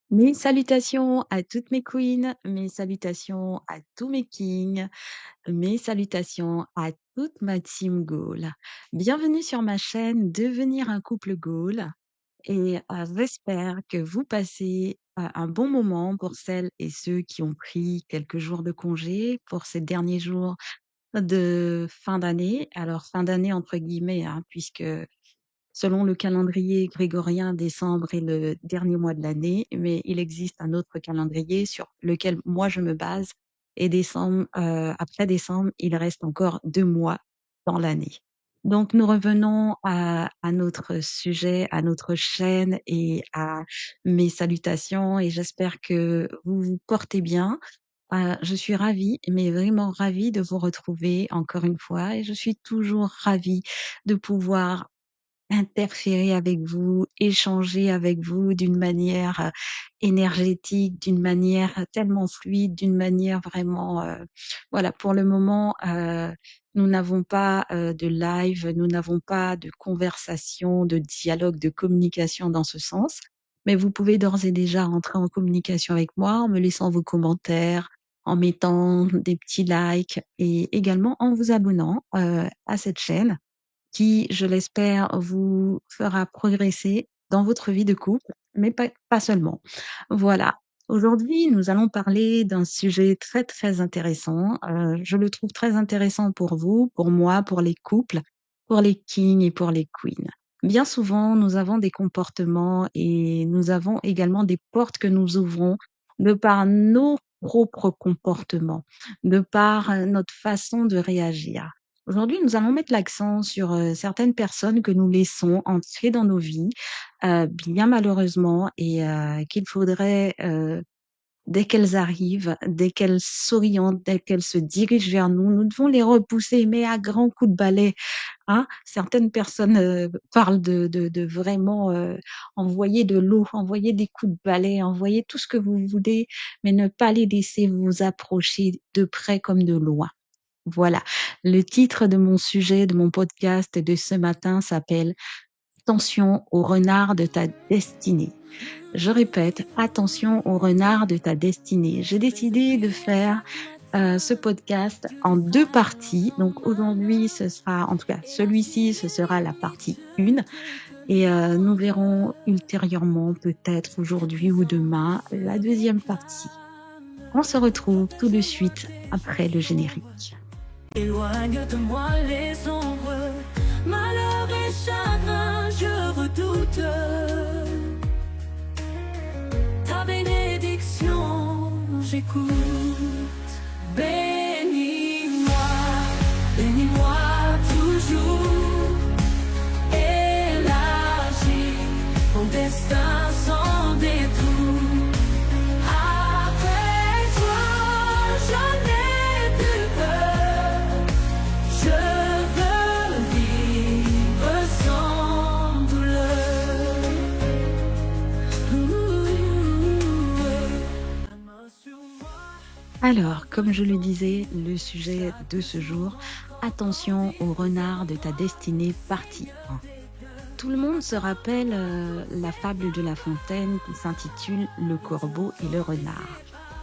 Mes salutations à toutes mes queens, mes salutations à tous mes kings, mes salutations à toute ma team Goal. Bienvenue sur ma chaîne Devenir un couple Goal et j'espère que vous passez un bon moment pour celles et ceux qui ont pris quelques jours de congé pour ces derniers jours de fin d'année. Alors fin d'année entre guillemets, hein, puisque selon le calendrier grégorien, décembre est le dernier mois de l'année, mais il existe un autre calendrier sur lequel moi je me base. Et décembre, après décembre, il reste encore 2 mois dans l'année. Donc nous revenons à notre sujet, à notre chaîne et à mes salutations et j'espère que vous vous portez bien. Je suis ravie, mais vraiment ravie de vous retrouver encore une fois et je suis toujours ravie de pouvoir interférer avec vous, échanger avec vous d'une manière énergétique, d'une manière tellement fluide, d'une manière vraiment, voilà, pour le moment, nous n'avons pas de live, nous n'avons pas de conversation, de dialogue, de communication dans ce sens. Mais vous pouvez d'ores et déjà rentrer en communication avec moi en me laissant vos commentaires, en mettant des petits likes et également en vous abonnant à cette chaîne qui, je l'espère, vous fera progresser dans votre vie de couple, mais pas seulement. Voilà. Aujourd'hui, nous allons parler d'un sujet très, très intéressant. Je le trouve très intéressant pour vous, pour moi, pour les couples, pour les kings et pour les queens. Bien souvent, nous avons des comportements et nous avons également des portes que nous ouvrons de par nos propres comportements, de par notre façon de réagir. Aujourd'hui, nous allons mettre l'accent sur certaines personnes que nous laissons entrer dans nos vies, bien malheureusement, et qu'il faudrait, dès qu'elles arrivent, dès qu'elles s'orientent, dès qu'elles se dirigent vers nous, nous devons les repousser, mais à grands coups de balai. Hein. Certaines personnes parlent de vraiment envoyer de l'eau, envoyer des coups de balai, envoyer tout ce que vous voulez, mais ne pas les laisser vous approcher de près comme de loin. Voilà. Le titre de mon sujet, de mon podcast de ce matin s'appelle Attention au renard de ta destinée. Je répète, attention au renard de ta destinée. J'ai décidé de faire ce podcast en 2 parties. Donc aujourd'hui, ce sera, en tout cas, celui-ci, ce sera la partie 1 et nous verrons ultérieurement, peut-être aujourd'hui ou demain, la deuxième partie. On se retrouve tout de suite après le générique. Éloigne de moi les ombres, malheur et chagrin, je redoute ta bénédiction, j'écoute. Bénis-moi, bénis-moi toujours, élargis mon destin sans détour. Après toi, je n'ai plus peur, je veux vivre sans douleur. Alors, comme je le disais, le sujet de ce jour, attention au renard de ta destinée, partie 1. Tout le monde se rappelle la fable de La Fontaine qui s'intitule Le corbeau et le renard.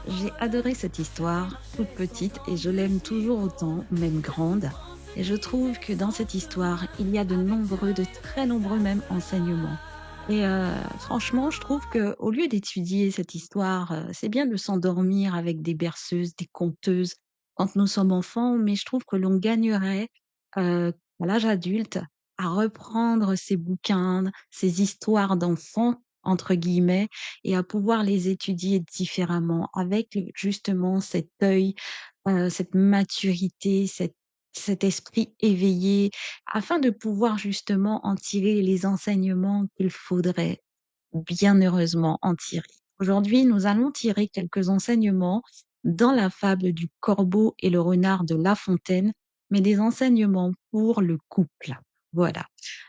J'ai adoré cette histoire, toute petite, et je l'aime toujours autant, même grande. Et je trouve que dans cette histoire, il y a de très nombreux même enseignements. Et franchement, je trouve que au lieu d'étudier cette histoire, c'est bien de s'endormir avec des berceuses, des conteuses quand nous sommes enfants, mais je trouve que l'on gagnerait, à l'âge adulte, à reprendre ces bouquins, ces histoires d'enfants, entre guillemets, et à pouvoir les étudier différemment avec justement cet œil, cette maturité, cet esprit éveillé afin de pouvoir justement en tirer les enseignements qu'il faudrait bien heureusement en tirer. Aujourd'hui, nous allons tirer quelques enseignements dans la fable du corbeau et le renard de La Fontaine, mais des enseignements pour le couple. Voilà.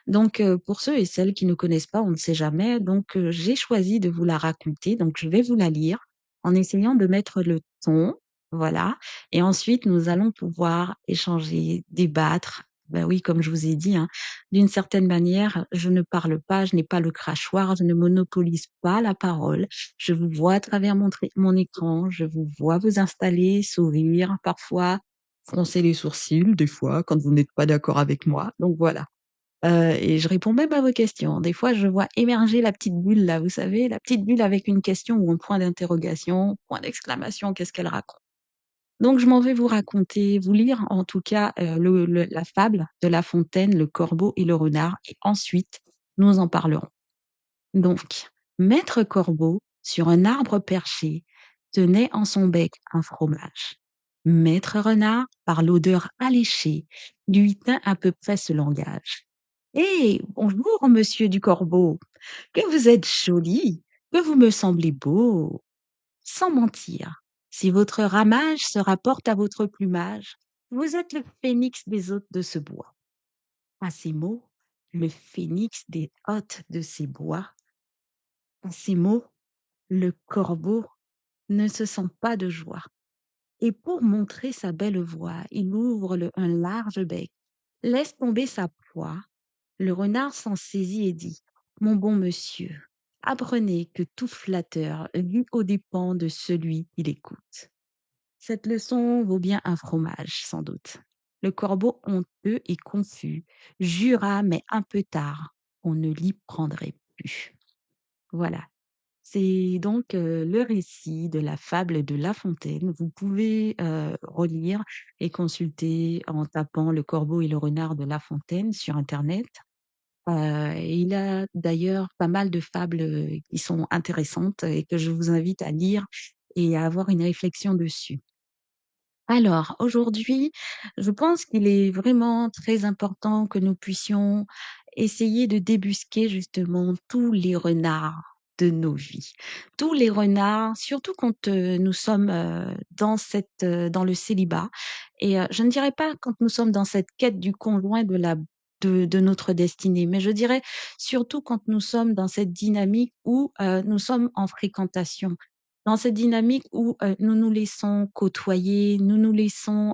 Donc, pour ceux et celles qui ne connaissent pas, on ne sait jamais. Donc, j'ai choisi de vous la raconter. Donc, je vais vous la lire en essayant de mettre le ton. Voilà. Et ensuite, nous allons pouvoir échanger, débattre Ben oui, comme je vous ai dit, hein, d'une certaine manière, je ne parle pas, je n'ai pas le crachoir, je ne monopolise pas la parole. Je vous vois à travers mon écran, je vous vois vous installer, sourire, parfois froncer les sourcils, des fois, quand vous n'êtes pas d'accord avec moi. Donc voilà. Et je réponds même à vos questions. Des fois, je vois émerger la petite bulle là, vous savez, la petite bulle avec une question ou un point d'interrogation, point d'exclamation, qu'est-ce qu'elle raconte? Donc je m'en vais vous raconter, vous lire en tout cas, la fable de La Fontaine, le corbeau et le renard et ensuite nous en parlerons. Donc, Maître Corbeau, sur un arbre perché, tenait en son bec un fromage. Maître Renard, par l'odeur alléchée, lui tint à peu près ce langage. Eh, bonjour, monsieur du Corbeau, que vous êtes joli, que vous me semblez beau. Sans mentir, si votre ramage se rapporte à votre plumage, vous êtes le phénix des hôtes de ce bois. À ces mots, le phénix des hôtes de ces bois, à ces mots, le corbeau ne se sent pas de joie. Et pour montrer sa belle voix, il ouvre un large bec, laisse tomber sa proie. Le renard s'en saisit et dit: Mon bon monsieur, apprenez que tout flatteur vit aux dépens de celui qui l'écoute. Cette leçon vaut bien un fromage, sans doute. Le corbeau, honteux et confus, jura, mais un peu tard, on ne l'y prendrait plus. Voilà. C'est donc le récit de la fable de La Fontaine. Vous pouvez relire et consulter en tapant Le corbeau et le renard de La Fontaine sur Internet. Il a d'ailleurs pas mal de fables qui sont intéressantes et que je vous invite à lire et à avoir une réflexion dessus. Alors, aujourd'hui, je pense qu'il est vraiment très important que nous puissions essayer de débusquer justement tous les renards de nos vies. Tous les renards, surtout quand nous sommes dans le célibat. Et je ne dirais pas quand nous sommes dans cette quête du conjoint de notre destinée, mais je dirais surtout quand nous sommes dans cette dynamique où nous sommes en fréquentation dans cette dynamique où nous nous laissons côtoyer, nous nous laissons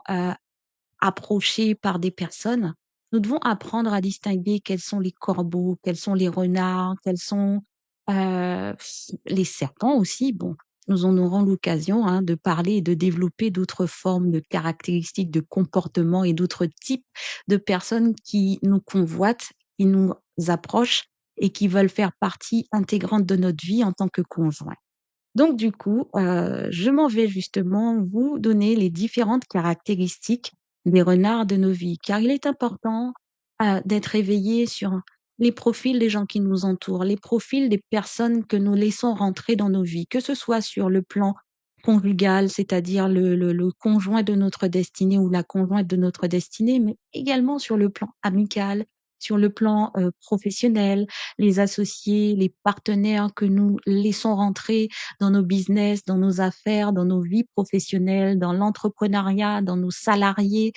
approcher par des personnes, nous devons apprendre à distinguer quels sont les corbeaux, quels sont les renards, quels sont euh, les serpents aussi. Bon, nous en aurons l'occasion de parler et de développer d'autres formes de caractéristiques, de comportements et d'autres types de personnes qui nous convoitent, qui nous approchent et qui veulent faire partie intégrante de notre vie en tant que conjoint. Donc du coup, je m'en vais justement vous donner les différentes caractéristiques des renards de nos vies, car il est important, d'être éveillé sur les profils des gens qui nous entourent, les profils des personnes que nous laissons rentrer dans nos vies, que ce soit sur le plan conjugal, c'est-à-dire le conjoint de notre destinée ou la conjointe de notre destinée, mais également sur le plan amical, sur le plan, professionnel, les associés, les partenaires que nous laissons rentrer dans nos business, dans nos affaires, dans nos vies professionnelles, dans l'entrepreneuriat, dans nos salariés.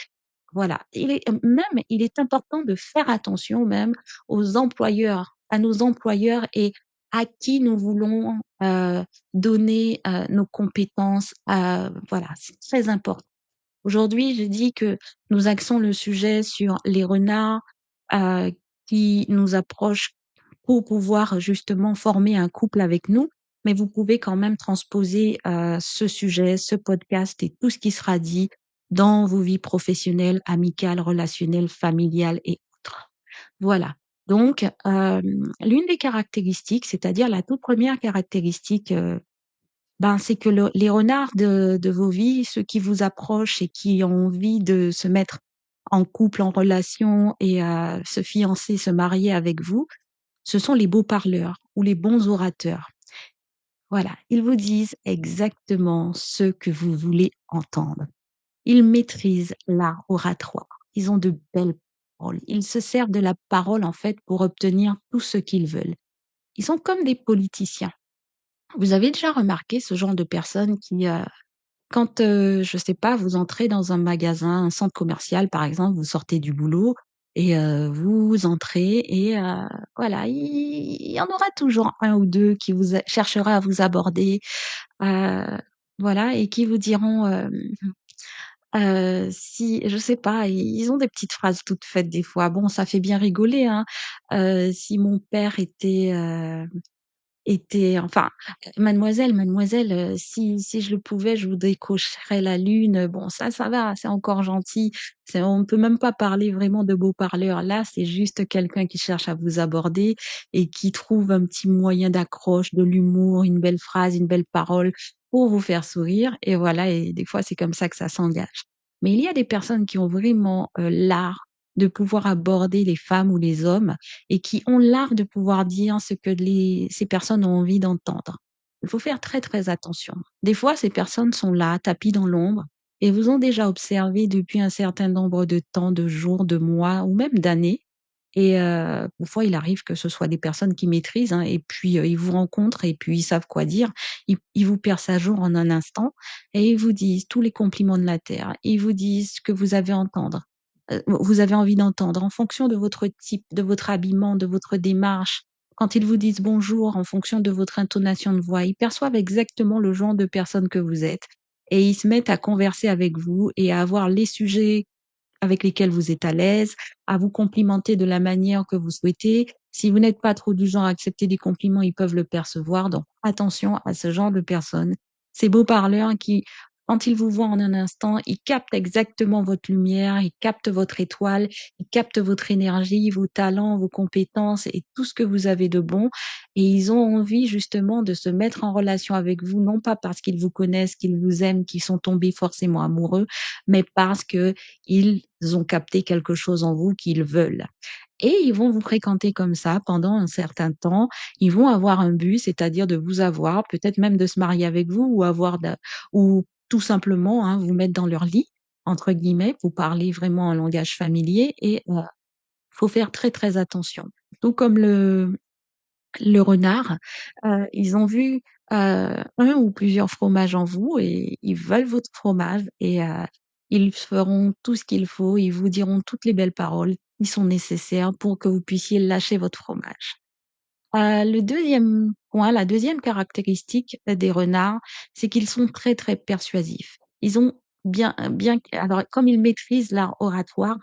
Voilà. Il est important de faire attention même aux employeurs, à nos employeurs et à qui nous voulons donner nos compétences. Voilà, c'est très important. Aujourd'hui, je dis que nous axons le sujet sur les renards euh, qui nous approchent pour pouvoir justement former un couple avec nous, mais vous pouvez quand même transposer ce sujet, ce podcast et tout ce qui sera dit dans vos vies professionnelles, amicales, relationnelles, familiales et autres. Voilà. Donc, l'une des caractéristiques, c'est-à-dire la toute première caractéristique, c'est que les renards de vos vies, ceux qui vous approchent et qui ont envie de se mettre en couple, en relation et se fiancer, se marier avec vous, ce sont les beaux parleurs ou les bons orateurs. Voilà, ils vous disent exactement ce que vous voulez entendre. Ils maîtrisent l'art oratoire. Ils ont de belles paroles. Ils se servent de la parole, en fait, pour obtenir tout ce qu'ils veulent. Ils sont comme des politiciens. Vous avez déjà remarqué ce genre de personnes qui, quand, je sais pas, vous entrez dans un magasin, un centre commercial, par exemple, vous sortez du boulot et vous entrez et voilà, il y en aura toujours un ou 2 qui vous cherchera à vous aborder, heu, voilà et qui vous diront, Si je sais pas, ils ont des petites phrases toutes faites des fois. Bon, ça fait bien rigoler, hein. Si mon père était enfin, mademoiselle, si je le pouvais, je vous décocherais la lune. Bon, ça va, c'est encore gentil. On peut même pas parler vraiment de beau parleur. Là, c'est juste quelqu'un qui cherche à vous aborder et qui trouve un petit moyen d'accroche, de l'humour, une belle phrase, une belle parole pour vous faire sourire et voilà et des fois, c'est comme ça que ça s'engage. Mais il y a des personnes qui ont vraiment, l'art de pouvoir aborder les femmes ou les hommes et qui ont l'art de pouvoir dire ce que ces personnes ont envie d'entendre. Il faut faire très très attention. Des fois, ces personnes sont là, tapis dans l'ombre, et vous ont déjà observé depuis un certain nombre de temps, de jours, de mois ou même d'années. Et parfois, il arrive que ce soit des personnes qui maîtrisent, hein, et puis ils vous rencontrent et puis ils savent quoi dire. Ils vous percent à jour en un instant et ils vous disent tous les compliments de la terre. Ils vous disent ce que vous avez à entendre vous avez envie d'entendre en fonction de votre type, de votre habillement, de votre démarche. Quand ils vous disent bonjour en fonction de votre intonation de voix, ils perçoivent exactement le genre de personne que vous êtes et ils se mettent à converser avec vous et à avoir les sujets avec lesquels vous êtes à l'aise, à vous complimenter de la manière que vous souhaitez. Si vous n'êtes pas trop du genre à accepter des compliments, ils peuvent le percevoir. Donc, attention à ce genre de personnes. Ces beaux parleurs qui, quand ils vous voient en un instant, ils captent exactement votre lumière, ils captent votre étoile, ils captent votre énergie, vos talents, vos compétences et tout ce que vous avez de bon. Et ils ont envie justement de se mettre en relation avec vous, non pas parce qu'ils vous connaissent, qu'ils vous aiment, qu'ils sont tombés forcément amoureux, mais parce que ils ont capté quelque chose en vous qu'ils veulent. Et ils vont vous fréquenter comme ça pendant un certain temps. Ils vont avoir un but, c'est-à-dire de vous avoir, peut-être même de se marier avec vous ou ou tout simplement vous mettre dans leur lit, entre guillemets, pour parler vraiment un langage familier. Et faut faire très très attention. Tout comme le renard, ils ont vu, un ou plusieurs fromages en vous et ils veulent votre fromage et ils feront tout ce qu'il faut. Ils vous diront toutes les belles paroles qui sont nécessaires pour que vous puissiez lâcher votre fromage. Le deuxième point, la deuxième caractéristique des renards, c'est qu'ils sont très, très persuasifs. Ils ont bien alors comme ils maîtrisent l'art oratoire,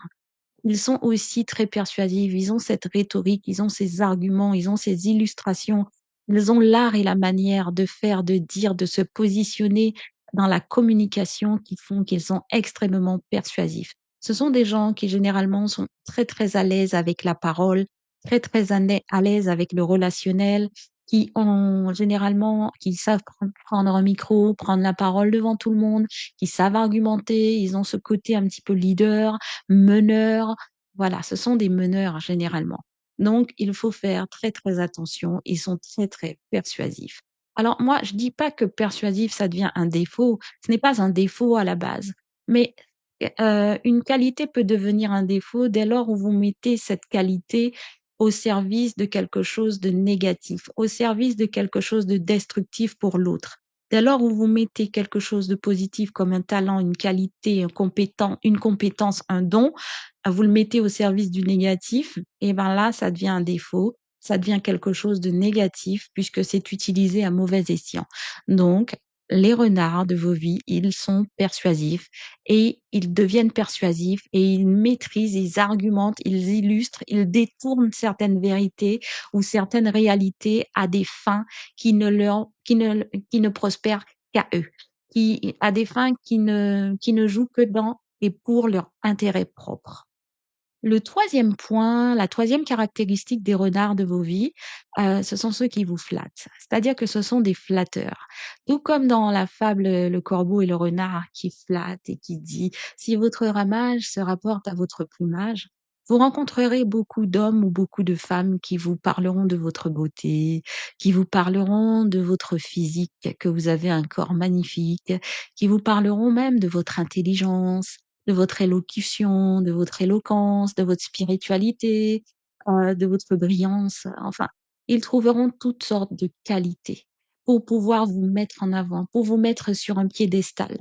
ils sont aussi très persuasifs, ils ont cette rhétorique, ils ont ces arguments, ils ont ces illustrations, ils ont l'art et la manière de faire, de dire, de se positionner dans la communication qui font qu'ils sont extrêmement persuasifs. Ce sont des gens qui généralement sont très très à l'aise avec la parole, très très à l'aise avec le relationnel, qui savent prendre un micro, prendre la parole devant tout le monde, qui savent argumenter, ils ont ce côté un petit peu leader, meneur. Voilà, ce sont des meneurs généralement. Donc, il faut faire très, très attention. Ils sont très, très persuasifs. Alors, moi, je dis pas que persuasif, ça devient un défaut. Ce n'est pas un défaut à la base. Mais une qualité peut devenir un défaut dès lors où vous mettez cette qualité au service de quelque chose de négatif, au service de quelque chose de destructif pour l'autre. Dès lors où vous mettez quelque chose de positif comme un talent, une qualité, une compétence, un don, vous le mettez au service du négatif, et ben là, ça devient un défaut, ça devient quelque chose de négatif puisque c'est utilisé à mauvais escient. Donc, les renards de vos vies, ils sont persuasifs et ils deviennent persuasifs et ils maîtrisent, ils argumentent, ils illustrent, ils détournent certaines vérités ou certaines réalités à des fins qui ne prospèrent qu'à eux, à des fins qui ne jouent que dans et pour leur intérêt propre. Le troisième point, la troisième caractéristique des renards de vos vies, ce sont ceux qui vous flattent. C'est-à-dire que ce sont des flatteurs. Tout comme dans la fable Le corbeau et le renard qui flatte et qui dit: «Si votre ramage se rapporte à votre plumage», vous rencontrerez beaucoup d'hommes ou beaucoup de femmes qui vous parleront de votre beauté, qui vous parleront de votre physique, que vous avez un corps magnifique, qui vous parleront même de votre intelligence, de votre élocution, de votre éloquence, de votre spiritualité, de votre brillance. Enfin, ils trouveront toutes sortes de qualités pour pouvoir vous mettre en avant, pour vous mettre sur un piédestal.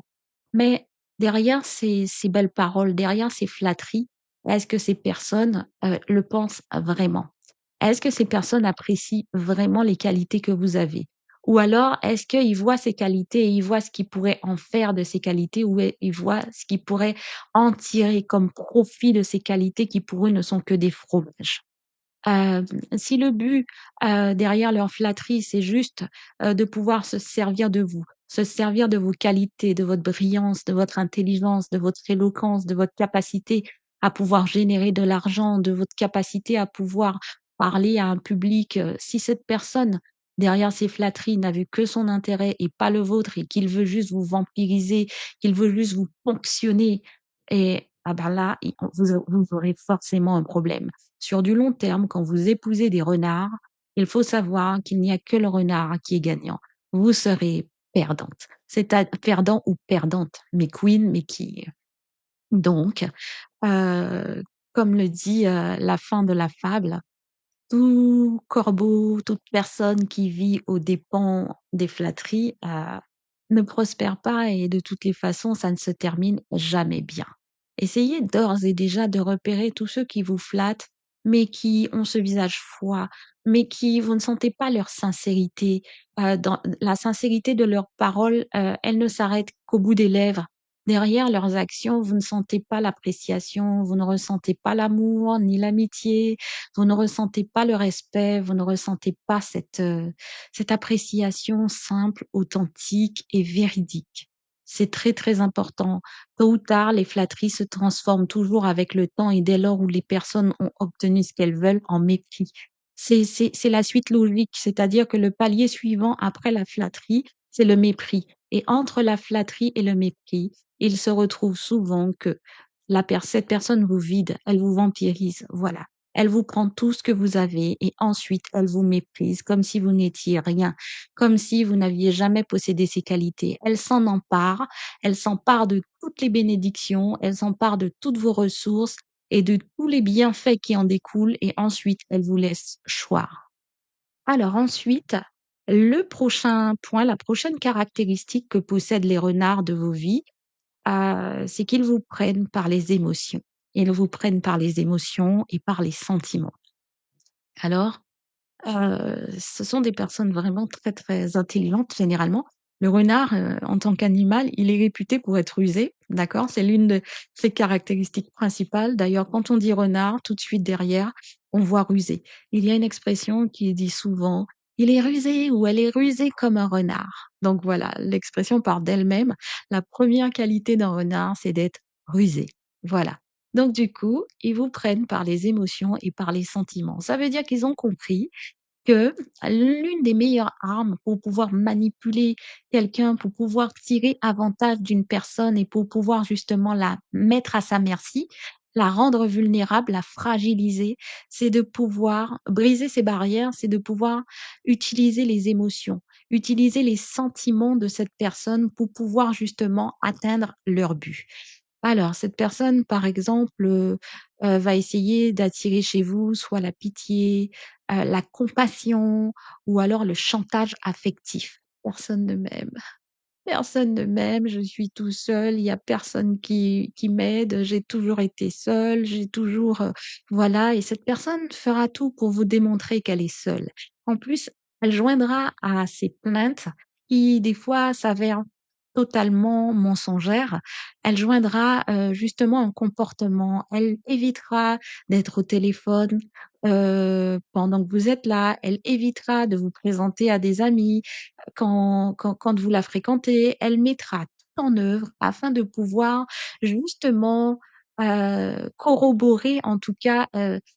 Mais derrière ces belles paroles, derrière ces flatteries, est-ce que ces personnes, le pensent vraiment? Est-ce que ces personnes apprécient vraiment les qualités que vous avez? Ou alors, est-ce qu'il voit ses qualités et il voit ce qu'il pourrait en faire de ses qualités ou il voit ce qu'il pourrait en tirer comme profit de ses qualités qui pour eux ne sont que des fromages? Hem, Si le but, derrière leur flatterie, c'est juste, de pouvoir se servir de vous, se servir de vos qualités, de votre brillance, de votre intelligence, de votre éloquence, de votre capacité à pouvoir générer de l'argent, de votre capacité à pouvoir parler à un public, si cette personne, derrière ces flatteries, n'a vu que son intérêt et pas le vôtre et qu'il veut juste vous vampiriser, qu'il veut juste vous ponctionner et ah ben là, i vous aurez forcément un problème. Sur du long terme, quand vous épousez des renards, il faut savoir qu'il n'y a que le renard qui est gagnant. Vous serez perdante. Perdant ou perdante, mes queens, mes kings. Donc, heu, comme le dit, la fin de la fable, tout corbeau, toute personne qui vit aux dépens des flatteries, ne prospère pas et de toutes les façons, ça ne se termine jamais bien. Essayez d'ores et déjà de repérer tous ceux qui vous flattent, mais qui ont ce visage froid, mais qui vous ne sentez pas leur sincérité. Dans la sincérité de leurs paroles, elle ne s'arrête qu'au bout des lèvres. Derrière leurs actions, vous ne sentez pas l'appréciation, vous ne ressentez pas l'amour ni l'amitié, vous ne ressentez pas le respect, vous ne ressentez pas cette appréciation simple, authentique et véridique. C'est très, très important. Tôt ou tard, les flatteries se transforment toujours avec le temps et dès lors où les personnes ont obtenu ce qu'elles veulent en mépris. C'est la suite logique, c'est-à-dire que le palier suivant après la flatterie, c'est le mépris. Et entre la flatterie et le mépris, il se retrouve souvent que cette personne vous vide, elle vous vampirise, voilà. Elle vous prend tout ce que vous avez et ensuite elle vous méprise comme si vous n'étiez rien, comme si vous n'aviez jamais possédé ses qualités. Elle s'empare de toutes les bénédictions, elle s'empare de toutes vos ressources et de tous les bienfaits qui en découlent et ensuite elle vous laisse choir. Alors ensuite, le prochain point, la prochaine caractéristique que possèdent les renards de vos vies, c'est qu'ils vous prennent par les émotions. Ils vous prennent par les émotions et par les sentiments. Alors, ce sont des personnes vraiment très, très intelligentes généralement. Le renard, en tant qu'animal, il est réputé pour être rusé, d'accord? C'est l'une de ses caractéristiques principales. D'ailleurs, quand on dit renard, tout de suite derrière, on voit rusé. Il y a une expression qui dit souvent: «Il est rusé» ou «Elle est rusée comme un renard». Donc voilà, l'expression part d'elle-même. La première qualité d'un renard, c'est d'être rusé. Voilà. Donc du coup, ils vous prennent par les émotions et par les sentiments. Ça veut dire qu'ils ont compris que l'une des meilleures armes pour pouvoir manipuler quelqu'un, pour pouvoir tirer avantage d'une personne et pour pouvoir justement la mettre à sa merci, la rendre vulnérable, la fragiliser, c'est de pouvoir briser ses barrières, c'est de pouvoir utiliser les émotions, utiliser les sentiments de cette personne pour pouvoir justement atteindre leur but. Alors, cette personne, par exemple, va essayer d'attirer chez vous soit la pitié, la compassion ou alors le chantage affectif. Personne ne m'aime, personne ne m'aime, je suis tout seul, il y a personne qui m'aide, j'ai toujours été seul, j'ai toujours, voilà et cette personne fera tout pour vous démontrer qu'elle est seule. En plus, elle joindra à ces plaintes qui, des fois, s'avèrent totalement mensongères, elle joindra, justement un comportement. Elle évitera d'être au téléphone, pendant que vous êtes là. Elle évitera de vous présenter à des amis, quand vous la fréquentez. Elle mettra tout en œuvre afin de pouvoir justement, corroborer en tout cas,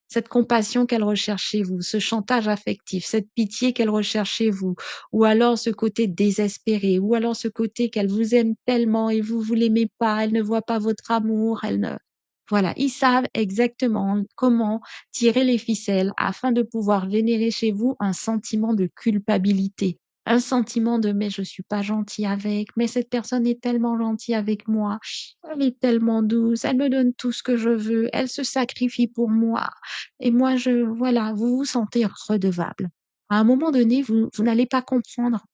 cette compassion qu'elle recherche chez vous, ce chantage affectif, cette pitié qu'elle recherche chez vous ou alors ce côté désespéré, ou alors ce côté qu'elle vous aime tellement et vous l'aimez pas, elle ne voit pas votre amour, elle ne voilà, ils savent exactement comment tirer les ficelles afin de pouvoir générer chez vous un sentiment de culpabilité, un sentiment de: «Mais je suis pas gentil avec, mais cette personne est tellement gentille avec moi, elle est tellement douce, elle me donne tout ce que je veux, elle se sacrifie pour moi et moi je» voilà, vous vous sentez redevable. À un moment donné, vous n'allez pas comprendre.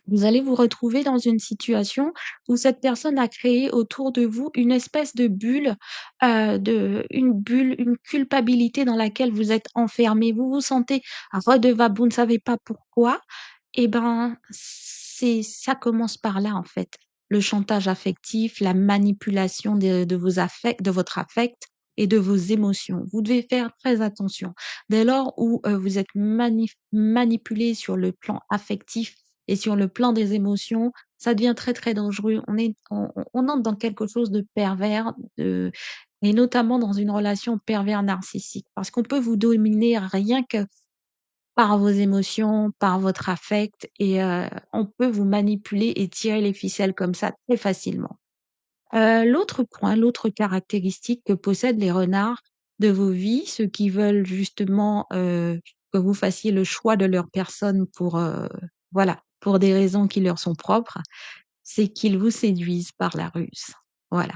Vous allez vous retrouver dans une situation où cette personne a créé autour de vous une espèce de bulle, une culpabilité dans laquelle vous êtes enfermés. Vous vous sentez redevable, vous ne savez pas pourquoi Eh ben, ça commence par là, en fait. Le chantage affectif, la manipulation de vos affects, de votre affect et de vos émotions. Vous devez faire très attention. Dès lors où vous êtes manipulé sur le plan affectif et sur le plan des émotions, ça devient très très dangereux. On entre dans quelque chose de pervers, et notamment dans une relation pervers narcissique, parce qu'on peut vous dominer rien que par vos émotions, par votre affect et on peut vous manipuler et tirer les ficelles comme ça très facilement. L'autre point, l'autre caractéristique que possèdent les renards de vos vies, ceux qui veulent justement, que vous fassiez le choix de leur personne pour, voilà, pour des raisons qui leur sont propres, c'est qu'ils vous séduisent par la ruse. Voilà.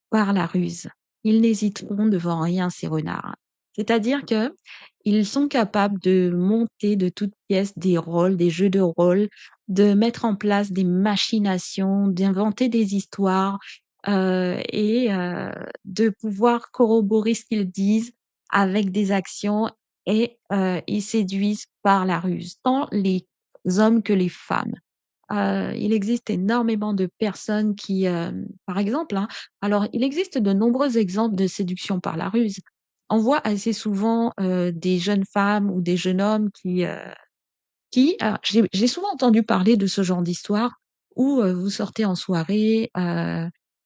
Par la ruse. Ils n'hésiteront devant rien, ces renards. C'est-à-dire que ils sont capables de monter de toutes pièces des rôles, des jeux de rôle, de mettre en place des machinations, d'inventer des histoires et de pouvoir corroborer ce qu'ils disent avec des actions et ils séduisent par la ruse, tant les hommes que les femmes. Il existe énormément de personnes qui, par exemple, hein, alors il existe de nombreux exemples de séduction par la ruse. On voit assez souvent, des jeunes femmes ou des jeunes hommes j'ai souvent entendu parler de ce genre d'histoire où, vous sortez en soirée,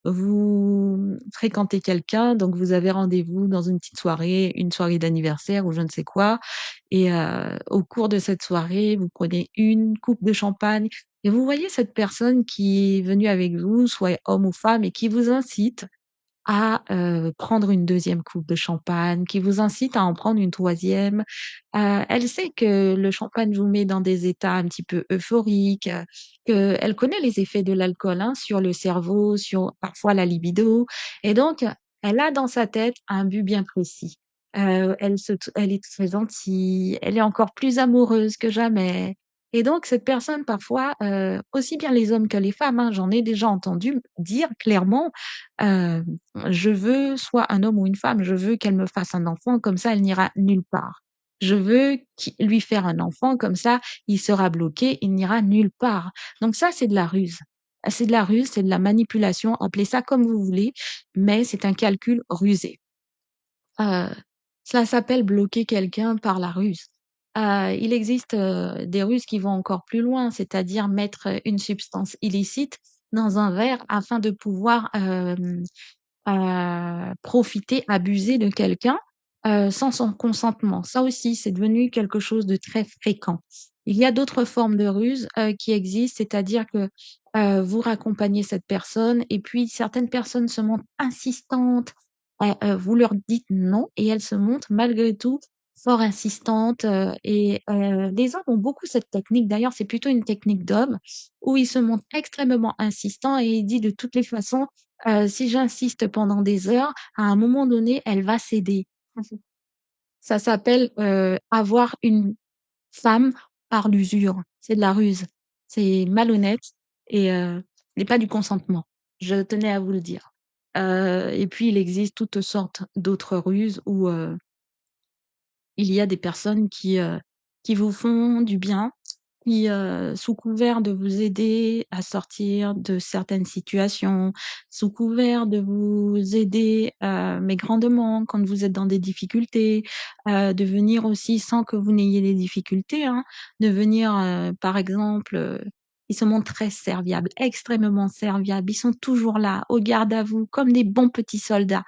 vous fréquentez quelqu'un, donc vous avez rendez-vous dans une petite soirée, une soirée d'anniversaire ou je ne sais quoi et au cours de cette soirée, vous prenez une coupe de champagne et vous voyez cette personne qui est venue avec vous, soit homme ou femme et qui vous incite à, prendre une deuxième coupe de champagne, qui vous incite à en prendre une troisième. Elle sait que le champagne vous met dans des états un petit peu euphoriques, qu'elle connaît les effets de l'alcool, hein, sur le cerveau, sur parfois la libido et donc elle a dans sa tête un but bien précis. Elle est très gentille, elle est encore plus amoureuse que jamais et donc cette personne parfois, aussi bien les hommes que les femmes, hein, j'en ai déjà entendu dire clairement, heu je veux soit un homme ou une femme, je veux qu'elle me fasse un enfant, comme ça elle n'ira nulle part. Je veux lui faire un enfant, comme ça il sera bloqué, il n'ira nulle part. Donc ça, c'est de la ruse. C'est de la ruse, c'est de la manipulation, appelez ça comme vous voulez, mais c'est un calcul rusé. Heu, Ça s'appelle bloquer quelqu'un par la ruse. Il existe, des ruses qui vont encore plus loin, c'est-à-dire mettre, une substance illicite dans un verre afin de pouvoir, profiter, abuser de quelqu'un, sans son consentement. Ça aussi, c'est devenu quelque chose de très fréquent. Il y a d'autres formes de ruses, qui existent, c'est-à-dire que, vous raccompagnez cette personne et puis certaines personnes se montrent insistantes, vous leur dites non et elles se montrent malgré tout fort insistantes, et les hommes ont beaucoup cette technique. D'ailleurs, c'est plutôt une technique d'homme où ils se montrent extrêmement insistants et ils disent de toutes les façons: si j'insiste pendant des heures, à un moment donné, elle va céder. Ça s'appelle, avoir une femme par l'usure. C'est de la ruse. C'est malhonnête et n'est pas du consentement. Je tenais à vous le dire. Et puis il existe toutes sortes d'autres ruses où, il y a des personnes qui vous font du bien, qui, sous couvert de vous aider à sortir de certaines situations, sous couvert de vous aider, mais grandement quand vous êtes dans des difficultés, de venir aussi sans que vous n'ayez des difficultés, hein, de venir, par exemple, ils se montrent très serviables, extrêmement serviables. Ils sont toujours là, au garde à vous, comme des bons petits soldats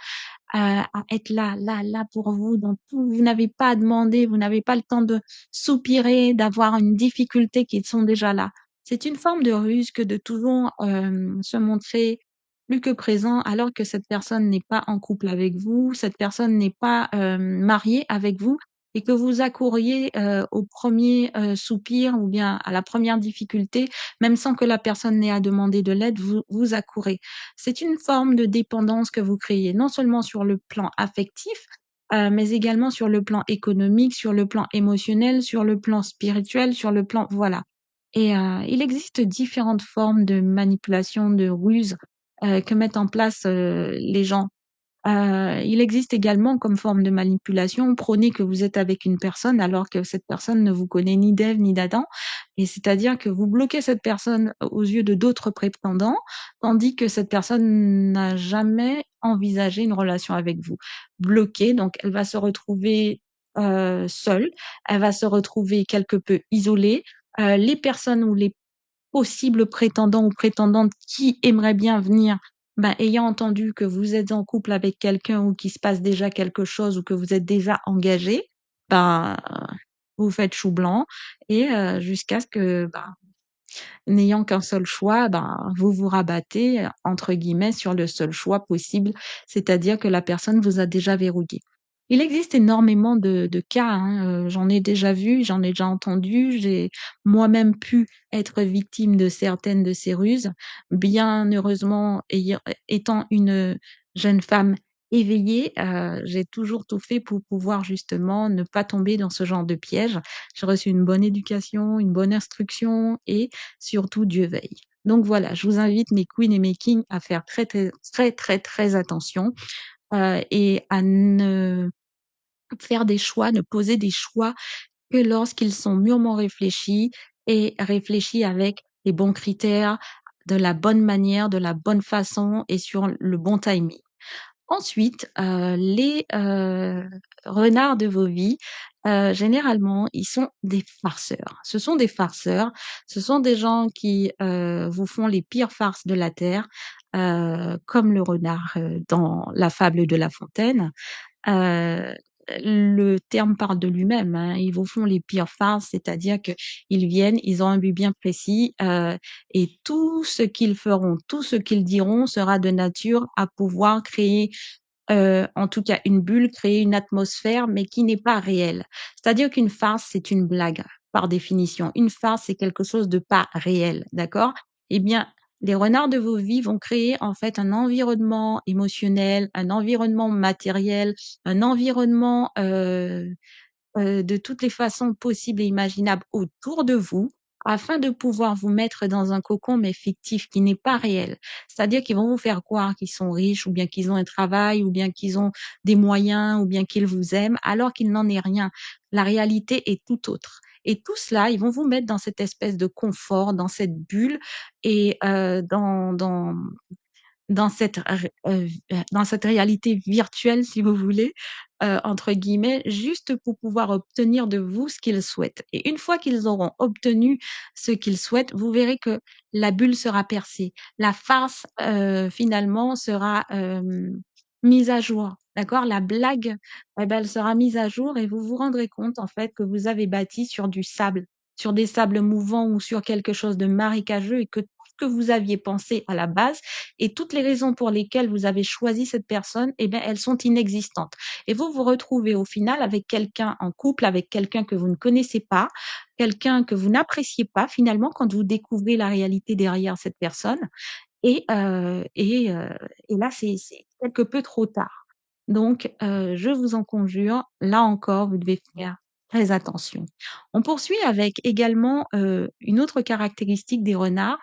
à être là, là, là pour vous dans tout. Vous n'avez pas à demander, vous n'avez pas le temps de soupirer, d'avoir une difficulté qu'ils sont déjà là. C'est une forme de ruse que de toujours se montrer plus que présent alors que cette personne n'est pas en couple avec vous, cette personne n'est pas mariée avec vous et que vous accouriez au premier soupir ou bien à la première difficulté, même sans que la personne n'ait à demander de l'aide, vous accourez. C'est une forme de dépendance que vous créez, non seulement sur le plan affectif, mais également sur le plan économique, sur le plan émotionnel, sur le plan spirituel, sur le plan voilà. Et il existe différentes formes de manipulation, de ruse, que mettent en place, les gens. Il existe également comme forme de manipulation, prôner que vous êtes avec une personne alors que cette personne ne vous connaît ni d'Ève ni d'Adam, et c'est-à-dire que vous bloquez cette personne aux yeux de d'autres prétendants, tandis que cette personne n'a jamais envisagé une relation avec vous. Bloquée, donc elle va se retrouver seule, elle va se retrouver quelque peu isolée. Les personnes ou les possibles prétendants ou prétendantes qui aimeraient bien venir, ben, ayant entendu que vous êtes en couple avec quelqu'un ou qu'il se passe déjà quelque chose ou que vous êtes déjà engagé, ben, vous faites chou blanc et jusqu'à ce que, ben, n'ayant qu'un seul choix, ben, vous vous rabattez, entre guillemets, sur le seul choix possible, c'est-à-dire que la personne vous a déjà verrouillé. Il existe énormément de cas, hein, j'en ai déjà vu, j'en ai déjà entendu, j'ai moi-même pu être victime de certaines de ces ruses. Bien heureusement, étant une jeune femme éveillée, j'ai toujours tout fait pour pouvoir justement ne pas tomber dans ce genre de piège. J'ai reçu une bonne éducation, une bonne instruction et surtout Dieu veille. Donc voilà, je vous invite mes queens et mes kings à faire très très très très très attention et à ne faire des choix, ne poser des choix que lorsqu'ils sont mûrement réfléchis et réfléchis avec les bons critères, de la bonne manière, de la bonne façon et sur le bon timing. Ensuite, les renards de vos vies, généralement, ils sont des farceurs. Ce sont des farceurs, ce sont des gens qui vous font les pires farces de la terre, comme le renard dans la fable de La Fontaine. Heu, le terme parle de lui-même, hein. Ils vous font les pires farces, c'est-à-dire qu'ils viennent, ils ont un but bien précis, et tout ce qu'ils feront, tout ce qu'ils diront sera de nature à pouvoir créer en tout cas une bulle, créer une atmosphère, mais qui n'est pas réelle. C'est-à-dire qu'une farce, c'est une blague, par définition. Une farce, c'est quelque chose de pas réel, d'accord? Eh bien, les renards de vos vies vont créer en fait un environnement émotionnel, un environnement matériel, un environnement de toutes les façons possibles et imaginables autour de vous afin de pouvoir vous mettre dans un cocon mais fictif qui n'est pas réel. C'est-à-dire qu'ils vont vous faire croire qu'ils sont riches ou bien qu'ils ont un travail ou bien qu'ils ont des moyens ou bien qu'ils vous aiment alors qu'il n'en est rien. La réalité est tout autre. Et tout cela, ils vont vous mettre dans cette espèce de confort, dans cette bulle et dans cette réalité virtuelle, si vous voulez, entre guillemets, juste pour pouvoir obtenir de vous ce qu'ils souhaitent. Et une fois qu'ils auront obtenu ce qu'ils souhaitent, vous verrez que la bulle sera percée. La farce, finalement, sera mise à jour. D'accord? La blague, eh ben, elle sera mise à jour et vous vous rendrez compte, en fait, que vous avez bâti sur du sable, sur des sables mouvants ou sur quelque chose de marécageux et que tout ce que vous aviez pensé à la base et toutes les raisons pour lesquelles vous avez choisi cette personne, eh bien, elles sont inexistantes. Et vous vous retrouvez au final avec quelqu'un en couple, avec quelqu'un que vous ne connaissez pas, quelqu'un que vous n'appréciez pas finalement quand vous découvrez la réalité derrière cette personne. Et, heu et heu et là, c'est quelque peu trop tard. Donc, je vous en conjure, là encore, vous devez faire très attention. On poursuit avec également, une autre caractéristique des renards,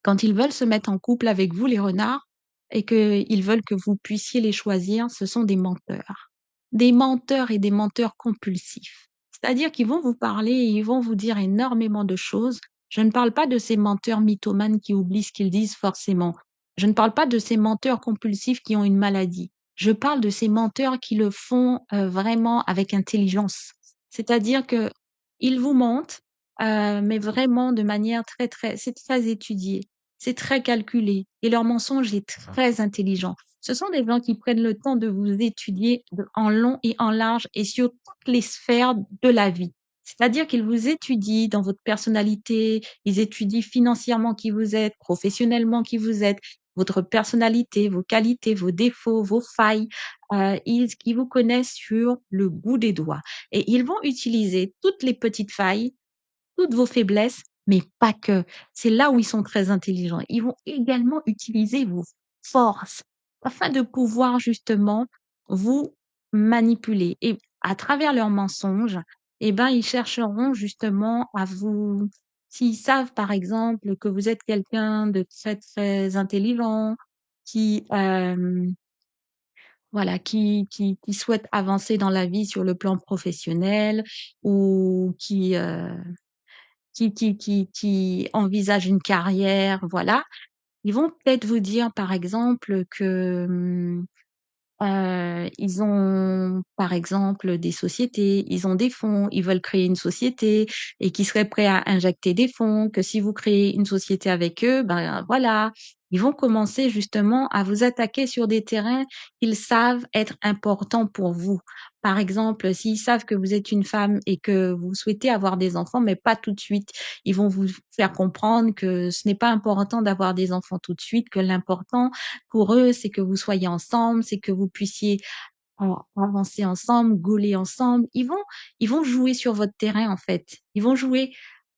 quand ils veulent se mettre en couple avec vous, les renards, et qu'ils veulent que vous puissiez les choisir, ce sont des menteurs. Des menteurs et des menteurs compulsifs. C'est-à-dire qu'ils vont vous parler et ils vont vous dire énormément de choses. Je ne parle pas de ces menteurs mythomanes qui oublient ce qu'ils disent forcément. Je ne parle pas de ces menteurs compulsifs qui ont une maladie. Je parle de ces menteurs qui le font vraiment avec intelligence. C'est-à-dire que ils vous mentent, mais vraiment de manière très, très, c'est très étudié. C'est très calculé et leur mensonge est très intelligent. Ce sont des gens qui prennent le temps de vous étudier en long et en large et sur toutes les sphères de la vie. C'est-à-dire qu'ils vous étudient dans votre personnalité, ils étudient financièrement qui vous êtes, professionnellement qui vous êtes, votre personnalité, vos qualités, vos défauts, vos failles. Ils vous connaissent sur le bout des doigts et ils vont utiliser toutes les petites failles, toutes vos faiblesses, mais pas que. C'est là où ils sont très intelligents. Ils vont également utiliser vos forces afin de pouvoir justement vous manipuler. Et à travers leurs mensonges, eh ben, ils chercheront justement à vous, s'ils savent par exemple que vous êtes quelqu'un de très très intelligent, qui voilà, qui souhaitent avancer dans la vie sur le plan professionnel ou qui envisagent une carrière, voilà. Ils vont peut-être vous dire, par exemple, que, ils ont, par exemple, des sociétés, ils ont des fonds, ils veulent créer une société et qui seraient prêts à injecter des fonds, que si vous créez une société avec eux, ben voilà, ils vont commencer justement à vous attaquer sur des terrains qu'ils savent être importants pour vous. Par exemple, s'ils savent que vous êtes une femme et que vous souhaitez avoir des enfants, mais pas tout de suite, ils vont vous faire comprendre que ce n'est pas important d'avoir des enfants tout de suite, que l'important pour eux, c'est que vous soyez ensemble, c'est que vous puissiez avancer ensemble, gauler ensemble. Ils vont jouer sur votre terrain, en fait. Ils vont jouer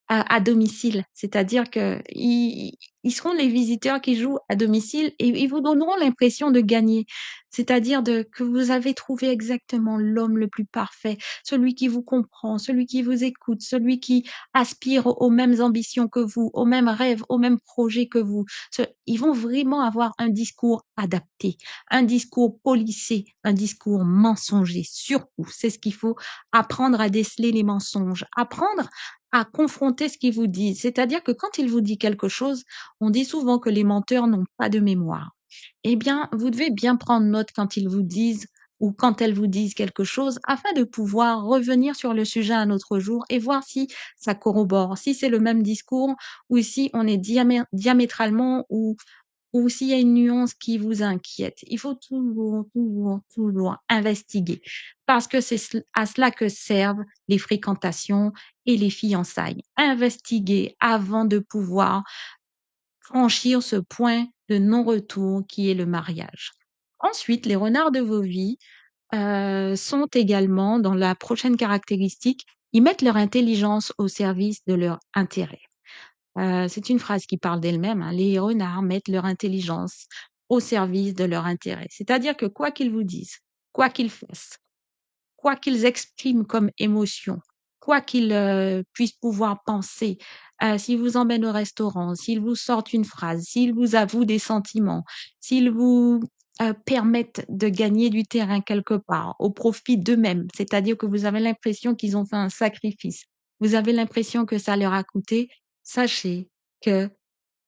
à domicile. C'est-à-dire que ils seront les visiteurs qui jouent à domicile et ils vous donneront l'impression de gagner. C'est-à-dire que vous avez trouvé exactement l'homme le plus parfait, celui qui vous comprend, celui qui vous écoute, celui qui aspire aux mêmes ambitions que vous, aux mêmes rêves, aux mêmes projets que vous. Ils vont vraiment avoir un discours adapté, un discours policé, un discours mensonger. Surtout, c'est ce qu'il faut apprendre à déceler les mensonges, apprendre à confronter ce qu'ils vous disent. C'est-à-dire que quand ils vous disent quelque chose, on dit souvent que les menteurs n'ont pas de mémoire. Eh bien, vous devez bien prendre note quand ils vous disent ou quand elles vous disent quelque chose afin de pouvoir revenir sur le sujet un autre jour et voir si ça corrobore, si c'est le même discours ou si on est diamétralement ou s'il y a une nuance qui vous inquiète. Il faut toujours, toujours, toujours investiguer parce que c'est à cela que servent les fréquentations et les fiançailles. Investiguer avant de pouvoir franchir ce point de non-retour qui est le mariage. Ensuite, les renards de vos vies sont également, dans la prochaine caractéristique, ils mettent leur intelligence au service de leur intérêt. C'est une phrase qui parle d'elle-même, hein. Les renards mettent leur intelligence au service de leur intérêt. C'est-à-dire que quoi qu'ils vous disent, quoi qu'ils fassent, quoi qu'ils expriment comme émotion, quoi qu'ils puissent pouvoir penser, s'ils vous emmènent au restaurant, s'ils vous sortent une phrase, s'ils vous avouent des sentiments, s'ils vous permettent de gagner du terrain quelque part au profit d'eux-mêmes, c'est-à-dire que vous avez l'impression qu'ils ont fait un sacrifice, vous avez l'impression que ça leur a coûté, sachez que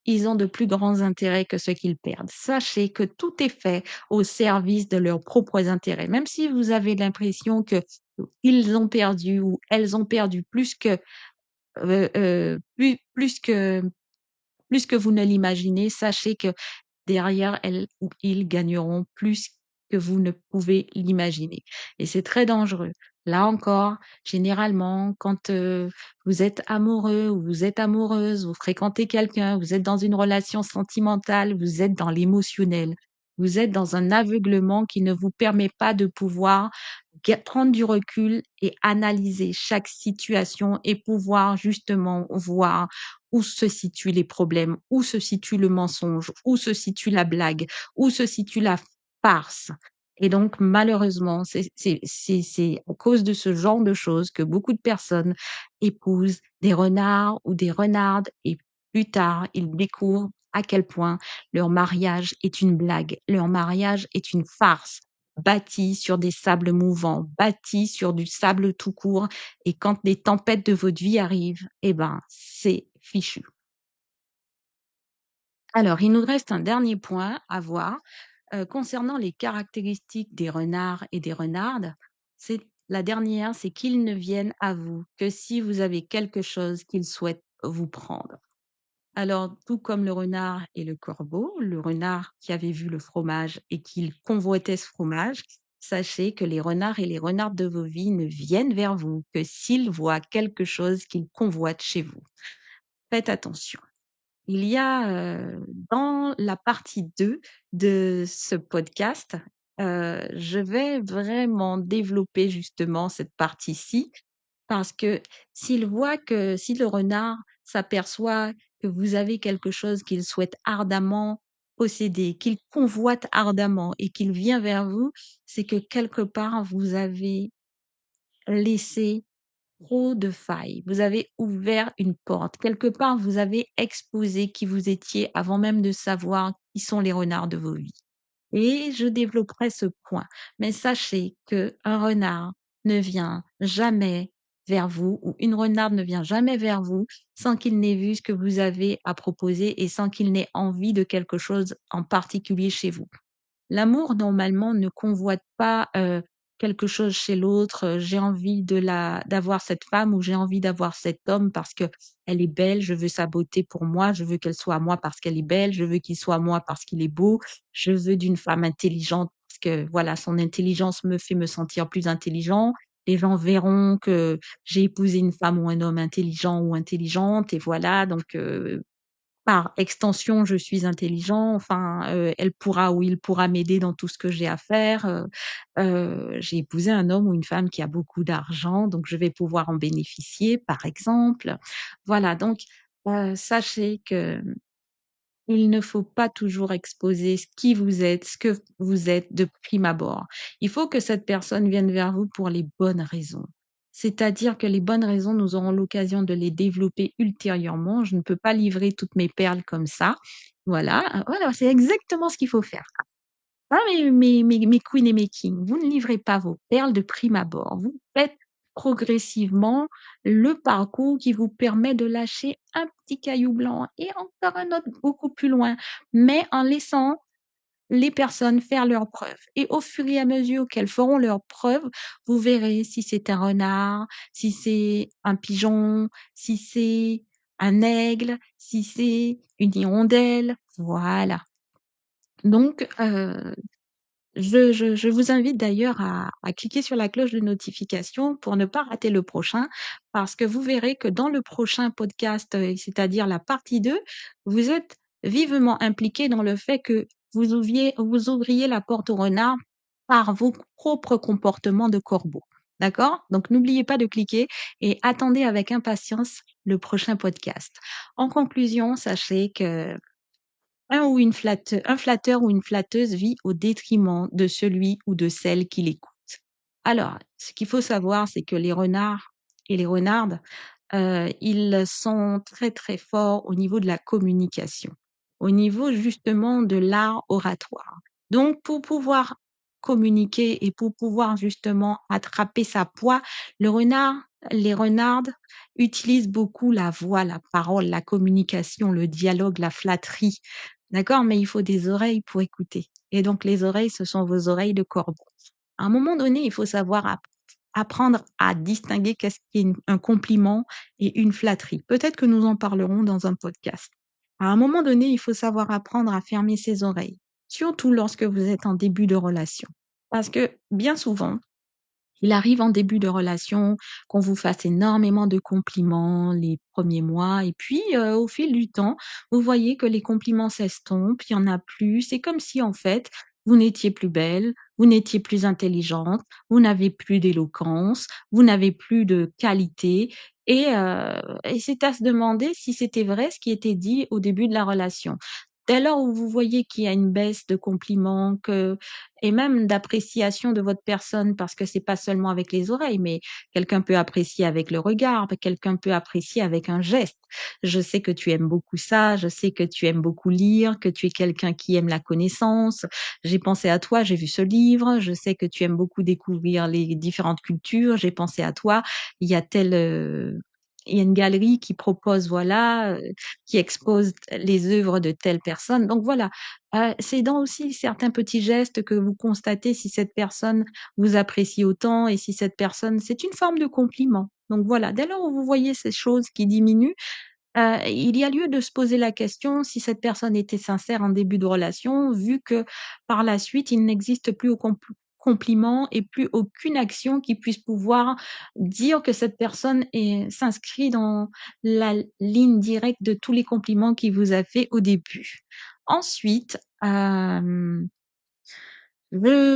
ils ont de plus grands intérêts que ce qu'ils perdent. Sachez que tout est fait au service de leurs propres intérêts. Même si vous avez l'impression que ils ont perdu ou elles ont perdu euh, euh, plus, plus que, plus que vous ne l'imaginez, sachez que derrière, elles ou ils gagneront plus que vous ne pouvez l'imaginer. Et c'est très dangereux. Là encore, généralement, quand vous êtes amoureux ou vous êtes amoureuse, vous fréquentez quelqu'un, vous êtes dans une relation sentimentale, vous êtes dans l'émotionnel. Vous êtes dans un aveuglement qui ne vous permet pas de pouvoir prendre du recul et analyser chaque situation et pouvoir justement voir où se situent les problèmes, où se situe le mensonge, où se situe la blague, où se situe la farce. Et donc, malheureusement, c'est à cause de ce genre de choses que beaucoup de personnes épousent des renards ou des renardes et plus tard, ils découvrent à quel point leur mariage est une blague, leur mariage est une farce, bâti sur des sables mouvants, bâti sur du sable tout court. Et quand les tempêtes de votre vie arrivent, eh ben, c'est fichu. Alors, il nous reste un dernier point à voir concernant les caractéristiques des renards et des renardes. C'est la dernière, c'est qu'ils ne viennent à vous que si vous avez quelque chose qu'ils souhaitent vous prendre. Alors, tout comme le renard et le corbeau, le renard qui avait vu le fromage et qui convoitait ce fromage, sachez que les renards et les renardes de vos vies ne viennent vers vous que s'ils voient quelque chose qu'ils convoitent chez vous. Faites attention. Il y a dans la partie 2 de ce podcast, je vais vraiment développer justement cette partie-ci parce que si le renard s'aperçoit que vous avez quelque chose qu'il souhaite ardemment posséder, qu'il convoite ardemment et qu'il vient vers vous, c'est que quelque part vous avez laissé trop de failles. Vous avez ouvert une porte. Quelque part, vous avez exposé qui vous étiez avant même de savoir qui sont les renards de vos vies. et je développerai ce point. Mais sachez qu'un renard ne vient jamais vers vous ou une renarde ne vient jamais vers vous sans qu'il n'ait vu ce que vous avez à proposer et sans qu'il n'ait envie de quelque chose en particulier chez vous. L'amour, normalement, ne convoite pas, quelque chose chez l'autre, j'ai envie d'avoir cette femme ou j'ai envie d'avoir cet homme parce que elle est belle, je veux sa beauté pour moi, je veux qu'elle soit à moi parce qu'elle est belle, je veux qu'il soit à moi parce qu'il est beau, je veux d'une femme intelligente parce que, voilà, son intelligence me fait me sentir plus intelligent. Les gens verront que j'ai épousé une femme ou un homme intelligent ou intelligente et voilà, donc par extension, je suis intelligent, enfin, elle pourra ou il pourra m'aider dans tout ce que j'ai à faire. J'ai épousé un homme ou une femme qui a beaucoup d'argent, donc je vais pouvoir en bénéficier, par exemple. Voilà, donc sachez que il ne faut pas toujours exposer ce que vous êtes de prime abord. Il faut que cette personne vienne vers vous pour les bonnes raisons. C'est-à-dire que les bonnes raisons, nous aurons l'occasion de les développer ultérieurement. Je ne peux pas livrer toutes mes perles comme ça. Voilà, voilà, c'est exactement ce qu'il faut faire. Ah, mes queens et mes kings, vous ne livrez pas vos perles de prime abord. Vous faites progressivement le parcours qui vous permet de lâcher un petit caillou blanc et encore un autre beaucoup plus loin, mais en laissant les personnes faire leurs preuves. Et au fur et à mesure qu'elles feront leurs preuves, vous verrez si c'est un renard, si c'est un pigeon, si c'est un aigle, si c'est une hirondelle. Voilà. Donc, je vous invite d'ailleurs à cliquer sur la cloche de notification pour ne pas rater le prochain, parce que vous verrez que dans le prochain podcast, c'est-à-dire la partie 2, vous êtes vivement impliqué dans le fait que vous ouvriez la porte au renard par vos propres comportements de corbeau. D'accord? Donc n'oubliez pas de cliquer et attendez avec impatience le prochain podcast. En conclusion, sachez que un flatteur ou une flatteuse vit au détriment de celui ou de celle qui l'écoute. Alors, ce qu'il faut savoir, c'est que les renards et les renardes, ils sont très, très forts au niveau de la communication, au niveau justement de l'art oratoire. Donc, pour pouvoir communiquer et pour pouvoir justement attraper sa proie, le renard, les renardes utilisent beaucoup la voix, la parole, la communication, le dialogue, la flatterie. D'accord? Mais il faut des oreilles pour écouter. Et donc, les oreilles, ce sont vos oreilles de corbeau. À un moment donné, il faut savoir apprendre à distinguer qu'est-ce qui est un compliment et une flatterie. Peut-être que nous en parlerons dans un podcast. À un moment donné, il faut savoir apprendre à fermer ses oreilles, surtout lorsque vous êtes en début de relation. Parce que bien souvent, il arrive en début de relation qu'on vous fasse énormément de compliments les premiers mois et puis au fil du temps, vous voyez que les compliments s'estompent, il y en a plus. C'est comme si en fait, vous n'étiez plus belle, vous n'étiez plus intelligente, vous n'avez plus d'éloquence, vous n'avez plus de qualité et c'est à se demander si c'était vrai ce qui était dit au début de la relation. Dès lors où vous voyez qu'il y a une baisse de compliments et même d'appréciation de votre personne, parce que c'est pas seulement avec les oreilles, mais quelqu'un peut apprécier avec le regard, quelqu'un peut apprécier avec un geste. Je sais que tu aimes beaucoup ça, je sais que tu aimes beaucoup lire, que tu es quelqu'un qui aime la connaissance. J'ai pensé à toi, j'ai vu ce livre, je sais que tu aimes beaucoup découvrir les différentes cultures, j'ai pensé à toi, il y a il y a une galerie qui propose, voilà, qui expose les œuvres de telle personne. Donc voilà, c'est dans aussi certains petits gestes que vous constatez si cette personne vous apprécie autant et si cette personne, c'est une forme de compliment. Donc voilà, dès lors où vous voyez ces choses qui diminuent, il y a lieu de se poser la question si cette personne était sincère en début de relation, vu que par la suite, il n'existe plus aucun compliment et plus aucune action qui puisse pouvoir dire que cette personne s'inscrit dans la ligne directe de tous les compliments qu'il vous a fait au début. Ensuite, je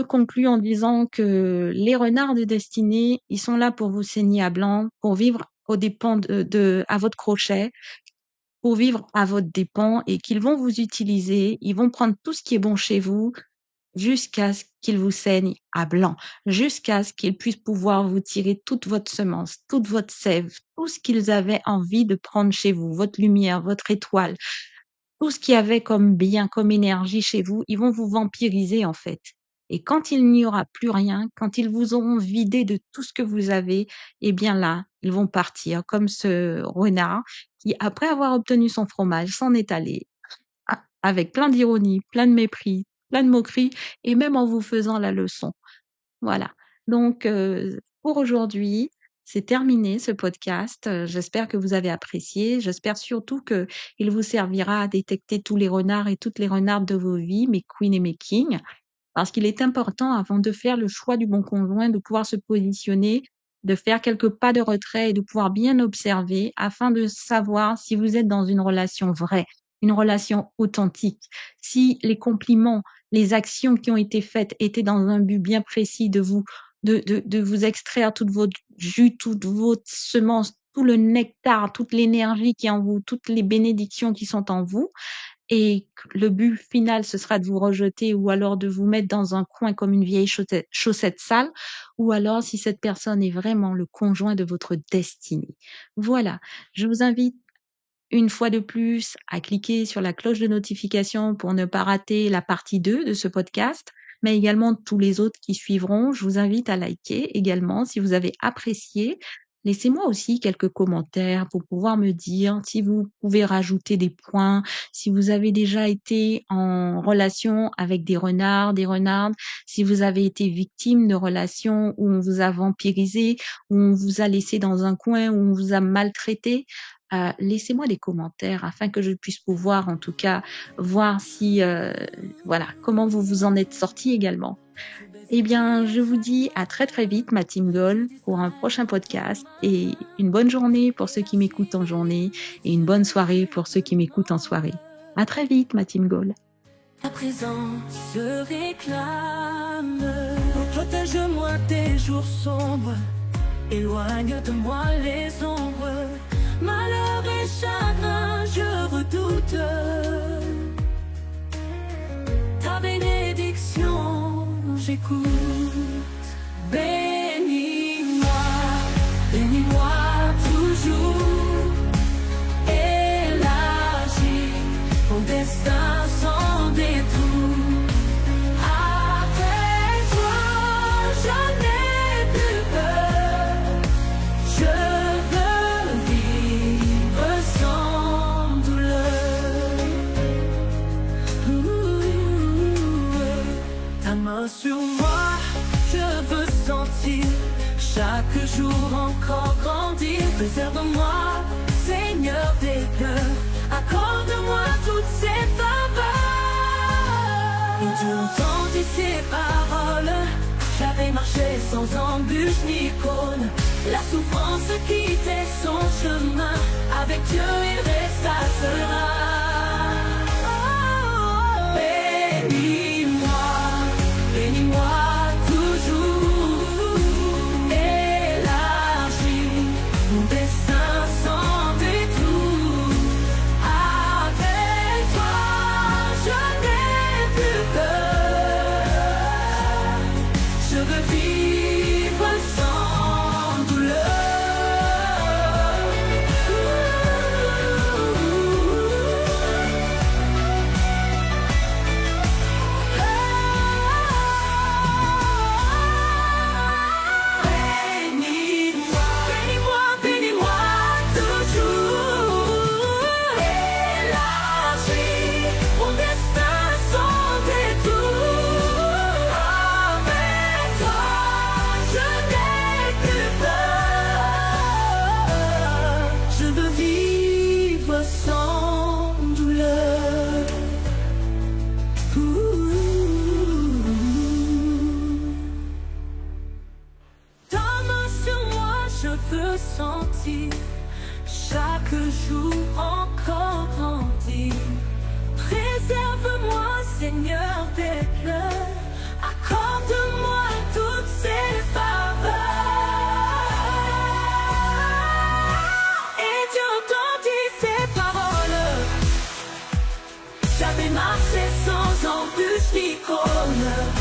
conclus en disant que les renards de destinée, ils sont là pour vous saigner à blanc, pour vivre aux dépens à votre crochet, pour vivre à votre dépens et qu'ils vont vous utiliser. Ils vont prendre tout ce qui est bon chez vous jusqu'à ce qu'ils vous saignent à blanc, jusqu'à ce qu'ils puissent pouvoir vous tirer toute votre semence, toute votre sève, tout ce qu'ils avaient envie de prendre chez vous, votre lumière, votre étoile, tout ce qu'il y avait comme bien, comme énergie chez vous, ils vont vous vampiriser en fait. Et quand il n'y aura plus rien, quand ils vous auront vidé de tout ce que vous avez, eh bien là, ils vont partir comme ce renard qui, après avoir obtenu son fromage, s'en est allé avec plein d'ironie, plein de mépris, plein de moqueries et même en vous faisant la leçon. Voilà. Donc, pour aujourd'hui, c'est terminé ce podcast. J'espère que vous avez apprécié. J'espère surtout qu'il vous servira à détecter tous les renards et toutes les renardes de vos vies, mes queens et mes kings. Parce qu'il est important, avant de faire le choix du bon conjoint, de pouvoir se positionner, de faire quelques pas de retrait et de pouvoir bien observer afin de savoir si vous êtes dans une relation vraie, une relation authentique. Si les compliments, les actions qui ont été faites étaient dans un but bien précis de vous extraire toute votre jus, toute votre semence, tout le nectar, toute l'énergie qui est en vous, toutes les bénédictions qui sont en vous, et le but final, ce sera de vous rejeter ou alors de vous mettre dans un coin comme une vieille chaussette sale, ou alors si cette personne est vraiment le conjoint de votre destinée. Voilà, je vous invite une fois de plus à cliquer sur la cloche de notification pour ne pas rater la partie 2 de ce podcast, mais également tous les autres qui suivront. Je vous invite à liker également si vous avez apprécié. Laissez-moi aussi quelques commentaires pour pouvoir me dire si vous pouvez rajouter des points, si vous avez déjà été en relation avec des renards, des renardes, si vous avez été victime de relations où on vous a vampirisé, où on vous a laissé dans un coin, où on vous a maltraité. Laissez-moi des commentaires afin que je puisse pouvoir en tout cas voir si voilà comment vous vous en êtes sortis également. Eh bien, je vous dis à très très vite, ma team Goal, pour un prochain podcast et une bonne journée pour ceux qui m'écoutent en journée et une bonne soirée pour ceux qui m'écoutent en soirée. À très vite, ma team Goal. À présent se réclame. Protège-moi des jours sombres, éloigne de moi les ombres. Malheur et chagrin, je redoute ta bénédiction, j'écoute. Bénis-moi, bénis-moi toujours. Élargis mon destin sans détour. Avec toi, je n'ai plus peur. Je veux vivre sans douleur. Ta main sur moi, je veux sentir chaque jour encore grandir. Préserve-moi, Seigneur des cœurs, accorde-moi toutes ces faveurs. Et Dieu entendit ces paroles, j'avais marché sans embûche ni cône. La souffrance quittait son chemin, avec Dieu il resta serein. Bénis-moi, bénis-moi toujours. Élargis mon destin sans détour. Avec toi, je n'ai plus peur. Je veux vivre sans douleur. Bénis-moi, bénis-moi, bénis-moi toujours. Élargis mon destin sans détour. Avec toi, je n'ai plus peur. Je veux vivre sans douleur. Ta main sur moi, je veux sentir chaque jour encore grandir. Préserve-moi, Seigneur des cœurs, accorde-moi toutes ces faveurs. Et Dieu entendit ces paroles, j'avais marché sans embûche ni cône.